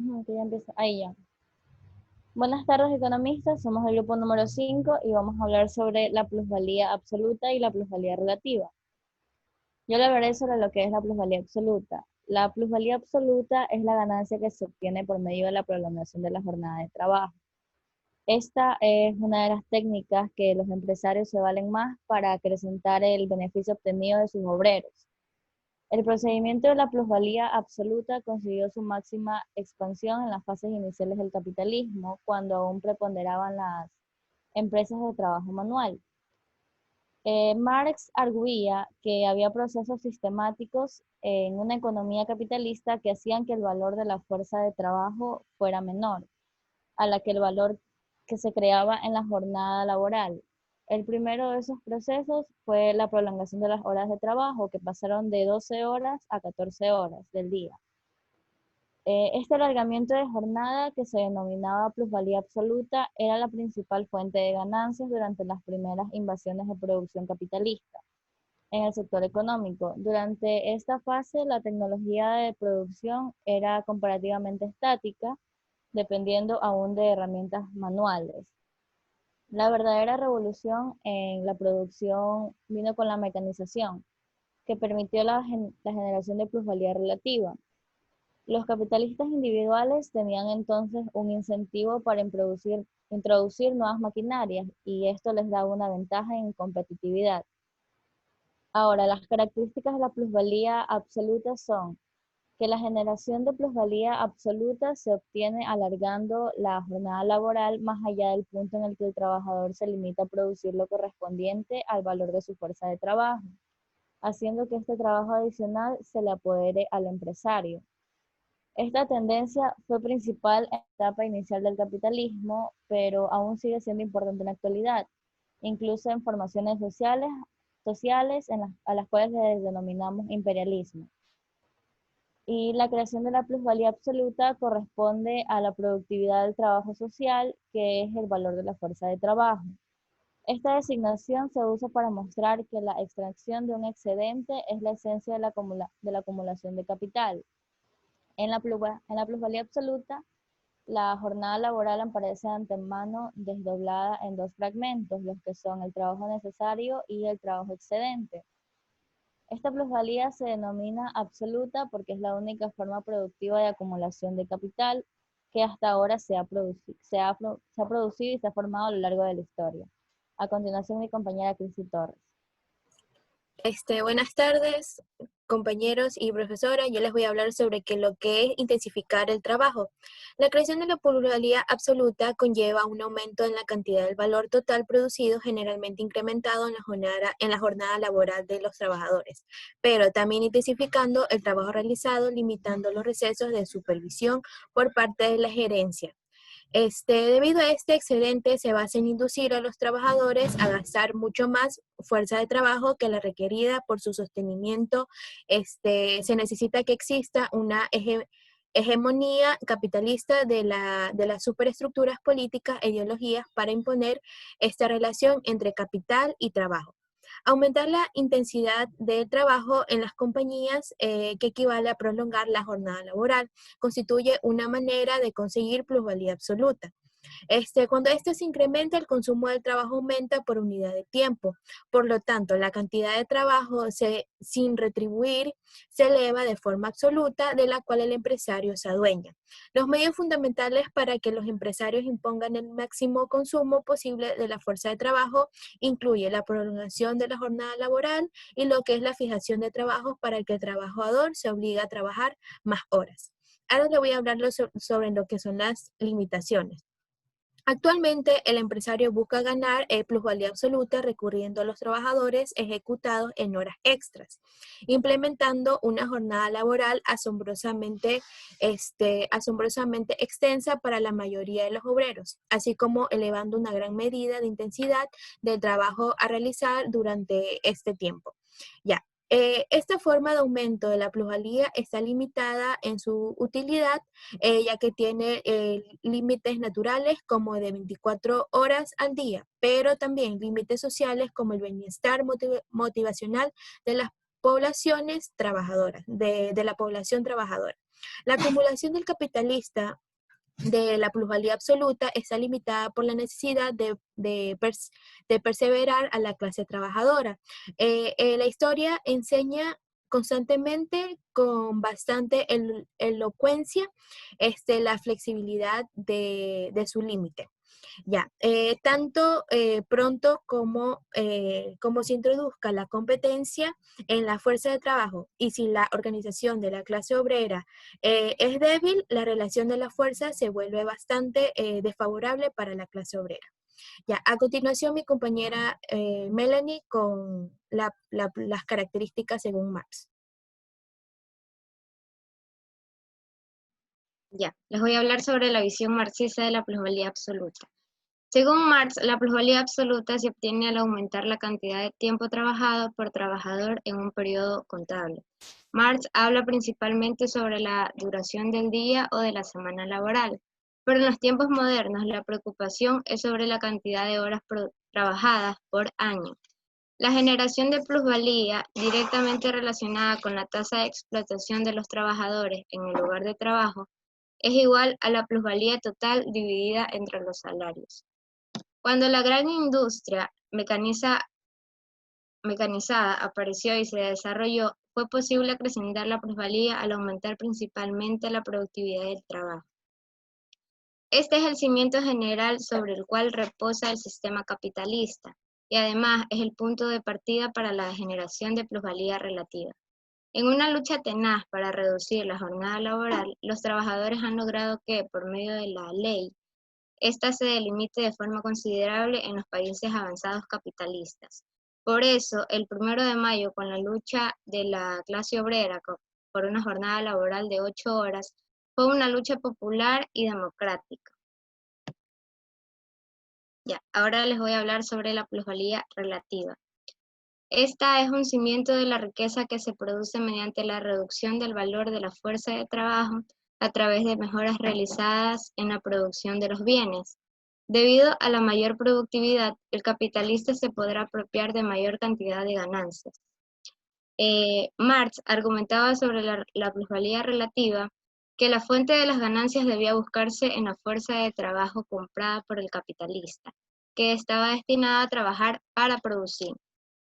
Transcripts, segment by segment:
Ujú, que ya empieza. Ahí ya. Buenas tardes, economistas. Somos el grupo número 5 y vamos a hablar sobre la plusvalía absoluta y la plusvalía relativa. Yo le hablaré sobre lo que es la plusvalía absoluta. La plusvalía absoluta es la ganancia que se obtiene por medio de la prolongación de la jornada de trabajo. Esta es una de las técnicas que los empresarios se valen más para acrecentar el beneficio obtenido de sus obreros. El procedimiento de la plusvalía absoluta consiguió su máxima expansión en las fases iniciales del capitalismo, cuando aún preponderaban las empresas de trabajo manual. Marx arguía que había procesos sistemáticos en una economía capitalista que hacían que el valor de la fuerza de trabajo fuera menor a la que el valor que se creaba en la jornada laboral. El primero de esos procesos fue la prolongación de las horas de trabajo, que pasaron de 12 horas a 14 horas del día. Este alargamiento de jornada, que se denominaba plusvalía absoluta, era la principal fuente de ganancias durante las primeras invasiones de producción capitalista en el sector económico. Durante esta fase, la tecnología de producción era comparativamente estática, dependiendo aún de herramientas manuales. La verdadera revolución en la producción vino con la mecanización, que permitió la generación de plusvalía relativa. Los capitalistas individuales tenían entonces un incentivo para introducir nuevas maquinarias y esto les daba una ventaja en competitividad. Ahora, las características de la plusvalía absoluta son que la generación de plusvalía absoluta se obtiene alargando la jornada laboral más allá del punto en el que el trabajador se limita a producir lo correspondiente al valor de su fuerza de trabajo, haciendo que este trabajo adicional se le apodere al empresario. Esta tendencia fue principal en la etapa inicial del capitalismo, pero aún sigue siendo importante en la actualidad, incluso en formaciones sociales a las cuales les denominamos imperialismo. Y la creación de la plusvalía absoluta corresponde a la productividad del trabajo social, que es el valor de la fuerza de trabajo. Esta designación se usa para mostrar que la extracción de un excedente es la esencia de la acumulación de capital. En la plusvalía absoluta, la jornada laboral aparece de antemano desdoblada en dos fragmentos, los que son el trabajo necesario y el trabajo excedente. Esta plusvalía se denomina absoluta porque es la única forma productiva de acumulación de capital que hasta ahora se ha producido y se ha formado a lo largo de la historia. A continuación, mi compañera Cristi Torres. Buenas tardes, compañeros y profesora. Yo les voy a hablar sobre lo que es intensificar el trabajo. La creación de la pluralidad absoluta conlleva un aumento en la cantidad del valor total producido, generalmente incrementado en la jornada laboral de los trabajadores, pero también intensificando el trabajo realizado, limitando los recesos de supervisión por parte de la gerencia. Debido a este excedente, se basa en inducir a los trabajadores a gastar mucho más fuerza de trabajo que la requerida por su sostenimiento. Se necesita que exista una hegemonía capitalista de las superestructuras políticas e ideologías para imponer esta relación entre capital y trabajo. Aumentar la intensidad del trabajo en las compañías, que equivale a prolongar la jornada laboral, constituye una manera de conseguir plusvalía absoluta. Cuando se incrementa, el consumo del trabajo aumenta por unidad de tiempo. Por lo tanto, la cantidad de trabajo sin retribuir se eleva de forma absoluta, de la cual el empresario se adueña. Los medios fundamentales para que los empresarios impongan el máximo consumo posible de la fuerza de trabajo incluye la prolongación de la jornada laboral y lo que es la fijación de trabajos para que el trabajador se obligue a trabajar más horas. Ahora le voy a hablar sobre lo que son las limitaciones. Actualmente, el empresario busca ganar plusvalía absoluta recurriendo a los trabajadores ejecutados en horas extras, implementando una jornada laboral asombrosamente extensa para la mayoría de los obreros, así como elevando una gran medida de intensidad del trabajo a realizar durante este tiempo. Ya. Esta forma de aumento de la plusvalía está limitada en su utilidad, ya que tiene límites naturales como de 24 horas al día, pero también límites sociales como el bienestar motivacional de las poblaciones trabajadoras, de la población trabajadora. La acumulación del capitalista de la plusvalía absoluta está limitada por la necesidad de perseverar a la clase trabajadora. La historia enseña constantemente con bastante elocuencia la flexibilidad de su límite. Ya, tanto pronto como se introduzca la competencia en la fuerza de trabajo y si la organización de la clase obrera es débil, la relación de la fuerza se vuelve bastante desfavorable para la clase obrera. Ya, a continuación mi compañera Melanie con las características según Marx. Ya, les voy a hablar sobre la visión marxista de la plusvalía absoluta. Según Marx, la plusvalía absoluta se obtiene al aumentar la cantidad de tiempo trabajado por trabajador en un periodo contable. Marx habla principalmente sobre la duración del día o de la semana laboral, pero en los tiempos modernos la preocupación es sobre la cantidad de horas trabajadas por año. La generación de plusvalía, directamente relacionada con la tasa de explotación de los trabajadores en el lugar de trabajo, es igual a la plusvalía total dividida entre los salarios. Cuando la gran industria mecanizada apareció y se desarrolló, fue posible acrecentar la plusvalía al aumentar principalmente la productividad del trabajo. Este es el cimiento general sobre el cual reposa el sistema capitalista y además es el punto de partida para la generación de plusvalía relativa. En una lucha tenaz para reducir la jornada laboral, los trabajadores han logrado que, por medio de la ley, esta se delimite de forma considerable en los países avanzados capitalistas. Por eso, el 1 de mayo, con la lucha de la clase obrera por una jornada laboral de 8 horas, fue una lucha popular y democrática. Ya, ahora les voy a hablar sobre la plusvalía relativa. Esta es un cimiento de la riqueza que se produce mediante la reducción del valor de la fuerza de trabajo a través de mejoras realizadas en la producción de los bienes. Debido a la mayor productividad, el capitalista se podrá apropiar de mayor cantidad de ganancias. Marx argumentaba sobre la plusvalía relativa que la fuente de las ganancias debía buscarse en la fuerza de trabajo comprada por el capitalista, que estaba destinada a trabajar para producir.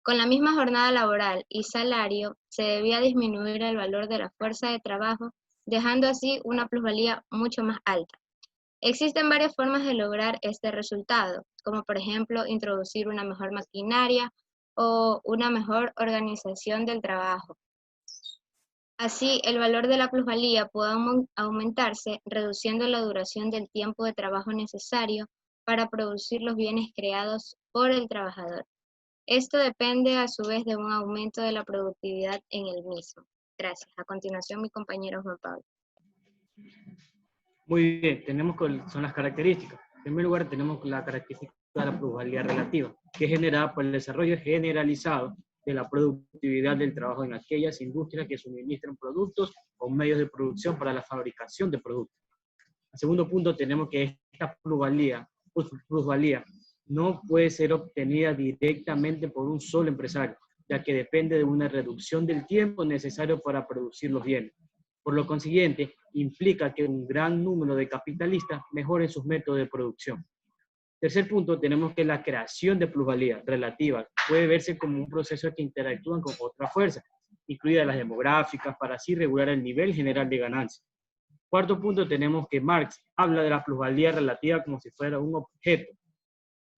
Con la misma jornada laboral y salario, se debía disminuir el valor de la fuerza de trabajo, dejando así una plusvalía mucho más alta. Existen varias formas de lograr este resultado, como por ejemplo introducir una mejor maquinaria o una mejor organización del trabajo. Así, el valor de la plusvalía puede aumentarse, reduciendo la duración del tiempo de trabajo necesario para producir los bienes creados por el trabajador. Esto depende a su vez de un aumento de la productividad en el mismo. Gracias. A continuación, mi compañero Juan Pablo. Muy bien, son las características. En primer lugar, tenemos la característica de la plusvalía relativa, que es generada por el desarrollo generalizado de la productividad del trabajo en aquellas industrias que suministran productos o medios de producción para la fabricación de productos. En segundo punto, tenemos que esta plusvalía no puede ser obtenida directamente por un solo empresario, ya que depende de una reducción del tiempo necesario para producir los bienes. Por lo consiguiente, implica que un gran número de capitalistas mejoren sus métodos de producción. Tercer punto, tenemos que la creación de plusvalía relativa puede verse como un proceso que interactúa con otras fuerzas, incluidas las demográficas, para así regular el nivel general de ganancia. Cuarto punto, tenemos que Marx habla de la plusvalía relativa como si fuera un objeto,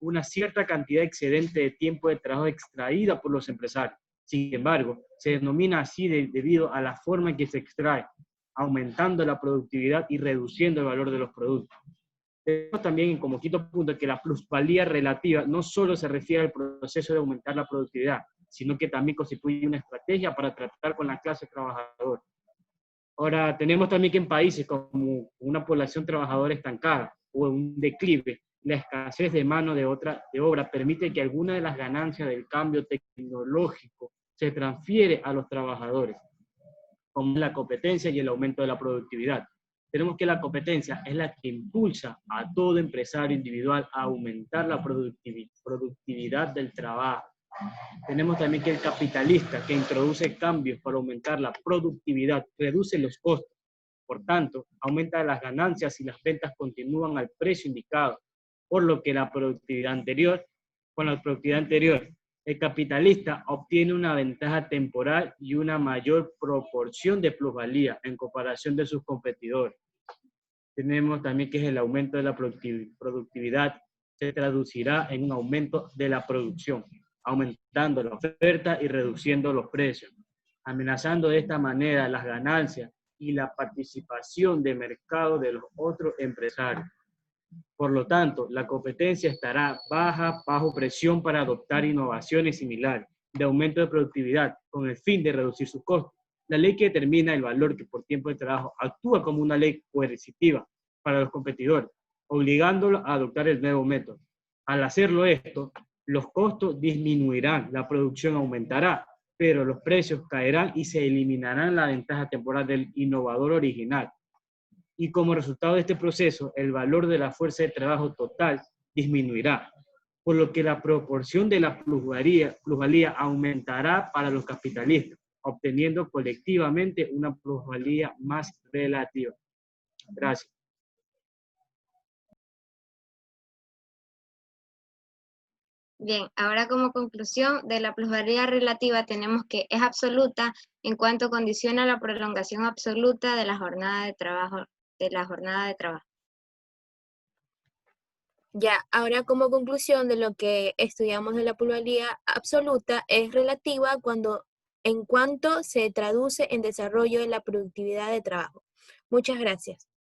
una cierta cantidad excedente de tiempo de trabajo extraída por los empresarios. Sin embargo, se denomina así debido a la forma en que se extrae, aumentando la productividad y reduciendo el valor de los productos. Tenemos también como quinto punto que la plusvalía relativa no solo se refiere al proceso de aumentar la productividad, sino que también constituye una estrategia para tratar con la clase trabajadora. Ahora, tenemos también que en países como una población trabajadora estancada o un declive, la escasez de mano de obra permite que alguna de las ganancias del cambio tecnológico se transfiere a los trabajadores, como la competencia y el aumento de la productividad. Tenemos que la competencia es la que impulsa a todo empresario individual a aumentar la productividad del trabajo. Tenemos también que el capitalista, que introduce cambios para aumentar la productividad, reduce los costos, Por tanto, aumenta las ganancias si las ventas continúan al precio indicado, por lo que con la productividad anterior, el capitalista obtiene una ventaja temporal y una mayor proporción de plusvalía en comparación de sus competidores. Tenemos también que es el aumento de la productividad se traducirá en un aumento de la producción, aumentando la oferta y reduciendo los precios, amenazando de esta manera las ganancias y la participación de mercado de los otros empresarios. Por lo tanto, la competencia estará bajo presión para adoptar innovaciones similares de aumento de productividad con el fin de reducir sus costos. La ley que determina el valor que por tiempo de trabajo actúa como una ley coercitiva para los competidores, obligándolos a adoptar el nuevo método. Al hacerlo esto, los costos disminuirán, la producción aumentará, pero los precios caerán y se eliminarán la ventaja temporal del innovador original. Y como resultado de este proceso, el valor de la fuerza de trabajo total disminuirá, por lo que la proporción de la plusvalía aumentará para los capitalistas, obteniendo colectivamente una plusvalía más relativa. Gracias. Bien, ahora como conclusión de la plusvalía relativa tenemos que es absoluta en cuanto condiciona la prolongación absoluta de la jornada de trabajo. Ya, ahora como conclusión de lo que estudiamos de la plusvalía absoluta es relativa en cuanto se traduce en desarrollo de la productividad de trabajo. Muchas gracias.